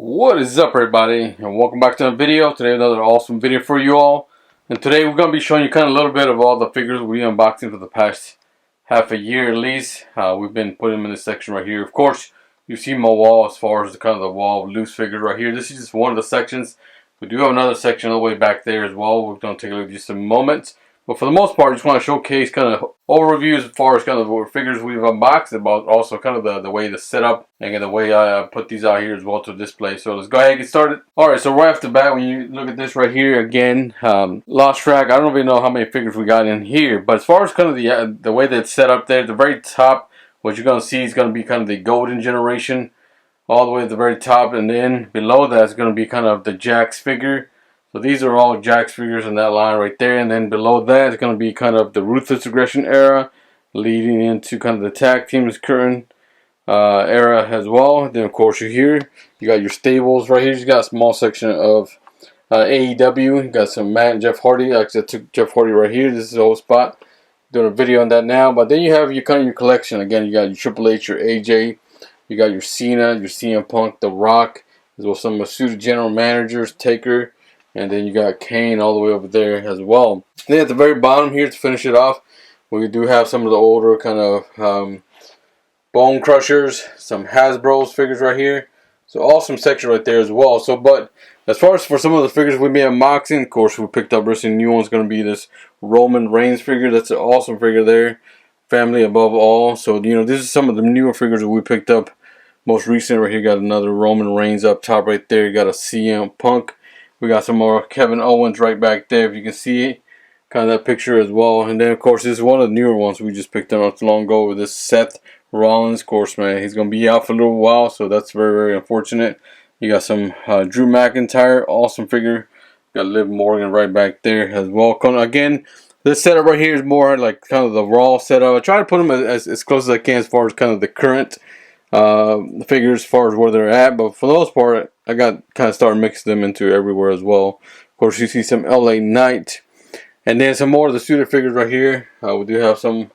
What is up, everybody, and welcome back to another video. Today another awesome video for you all, and today we're going to be showing you kind of a little bit of all the figures we unboxing for the past half a year at least. We've been putting them in this section right here. Of course, you see my wall as far as the kind of the wall of loose figures right here. This is just one of the sections. We do have another section all the way back there as well. We're going to take a look at just a moment. But for the most part, I just want to showcase kind of overviews as far as kind of the figures we've unboxed, about also kind of the way the setup and the way I put these out here as well to display. So let's go ahead and get started. Alright, so right off the bat, when you look at this right here, again, lost track. I don't even know how many figures we got in here. But as far as kind of the way that it's set up there, at the very top, what you're going to see is going to be kind of the golden generation all the way at the very top. And then below that is going to be kind of the Jakks figure. So these are all Jakks figures in that line right there, and then below that is going to be kind of the Ruthless Aggression era, leading into kind of the Tag Team's current era as well. Then of course you're here, you got your stables right here. You got a small section of AEW. You got some Matt and Jeff Hardy. I took Jeff Hardy right here. This is the whole spot. Doing a video on that now. But then you have your kind of your collection. Again, you got your Triple H, your AJ, you got your Cena, your CM Punk, The Rock, as well as some suited general managers, Taker. And then you got Kane all the way over there as well. Then at the very bottom here to finish it off, we do have some of the older kind of Bone Crushers, some Hasbro's figures right here. So awesome section right there as well. So, but as far as for some of the figures we may unboxing, of course we picked up recently. New one's going to be this Roman Reigns figure. That's an awesome figure there. Family above all. So, you know, this is some of the newer figures that we picked up most recent right here. Got another Roman Reigns up top right there. Got a CM Punk. We got some more Kevin Owens right back there, if you can see kind of that picture as well. And then, of course, this is one of the newer ones we just picked up not too long ago with this Seth Rollins. Of course, man, he's going to be out for a little while, so that's very, very unfortunate. You got some Drew McIntyre, awesome figure. Got Liv Morgan right back there as well. Again, this setup right here is more like kind of the Raw setup. I try to put them as close as I can as far as kind of the current figures as far as where they're at, but for the most part I got kind of started mixing them into everywhere as well. Of course, you see some LA Knight, and then some more of the suited figures right here. We do have some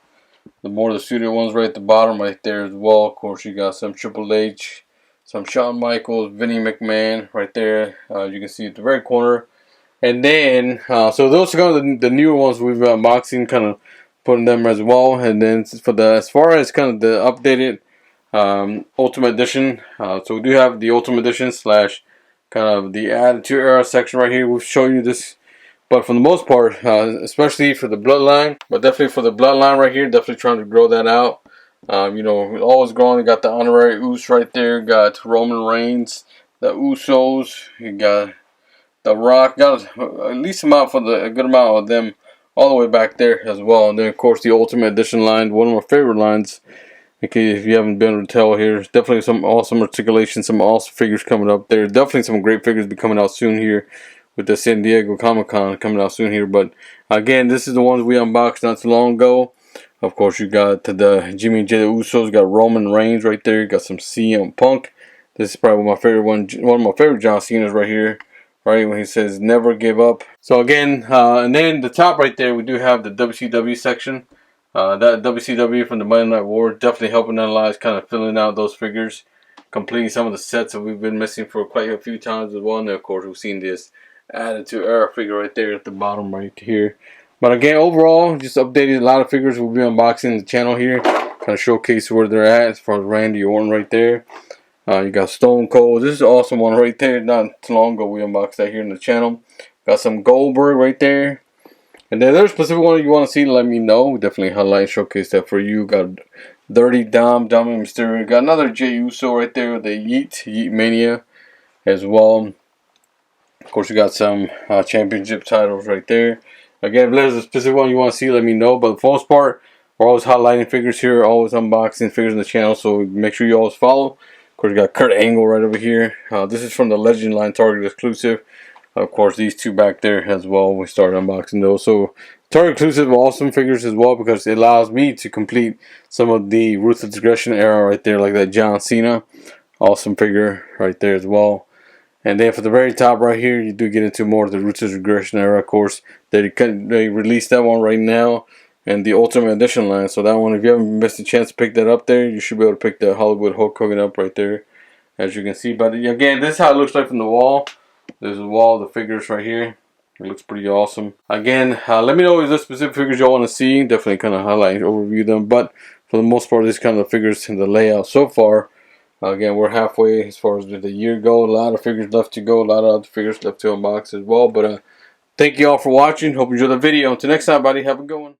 more of the suited ones right at the bottom right there as well. Of course, you got some Triple H, some Shawn Michaels, Vinnie McMahon right there. You can see at the very corner. And then so those are kind of the newer ones we've unboxing, kind of putting them as well. And then for as far as kind of the updated Ultimate Edition, so we do have the Ultimate Edition slash kind of the Attitude Era section right here. We'll show you this, but for the most part, especially for the Bloodline, but definitely for the Bloodline right here, definitely trying to grow that out. You know, always growing. You got the Honorary Usos right there, got Roman Reigns, the Usos, you got The Rock, got at least a good amount of them all the way back there as well. And then of course the Ultimate Edition line, one of my favorite lines. Okay, if you haven't been able to tell here, definitely some awesome articulation, some awesome figures coming up there. Definitely some great figures be coming out soon here with the San Diego Comic-Con coming out soon here. But again, this is the ones we unboxed not too long ago. Of course, you got the Jimmy J. The Usos, got Roman Reigns right there. You got some CM Punk. This is probably my favorite one of my favorite John Cena's right here. Right when he says never give up. So again, and then the top right there, we do have the WCW section. That WCW from the Monday Night War, definitely helping analyze, kind of filling out those figures, completing some of the sets that we've been missing for quite a few times as well. And then of course we've seen this Attitude Era figure right there at the bottom right here. But again, overall, just updated a lot of figures we'll be unboxing the channel here, kind of showcase where they're at as far as Randy Orton right there. You got Stone Cold. This is an awesome one right there. Not too long ago we unboxed that here in the channel. Got some Goldberg right there. And then there's a specific one you want to see, let me know. We definitely highlight and showcase that for you. Got Dirty Dom, Dominic Mysterio. Got another Jey Uso right there with the Yeet Mania as well. Of course, you got some championship titles right there. Again, if there's a specific one you want to see, let me know. But for the most part, we're always highlighting figures here, always unboxing figures on the channel. So make sure you always follow. Of course, you got Kurt Angle right over here. This is from the Legend line, Target exclusive. Of course, these two back there as well. We started unboxing those. So, Target exclusive, awesome figures as well, because it allows me to complete some of the Ruthless Aggression era right there, like that John Cena. Awesome figure right there as well. And then for the very top right here, you do get into more of the Ruthless Aggression era. Of course, they released that one right now, and the Ultimate Edition line. So that one, if you haven't missed a chance to pick that up there, you should be able to pick the Hollywood Hulk Hogan up right there as you can see. But again, this is how it looks like from the wall. There's a wall of the figures right here. It looks pretty awesome. Again, let me know if there's specific figures you all want to see. Definitely kind of highlight, overview them. But for the most part, this kind of the figures in the layout so far. Again, we're halfway as far as the year go. A lot of figures left to go. A lot of other figures left to unbox as well. But thank you all for watching. Hope you enjoyed the video. Until next time, buddy. Have a good one.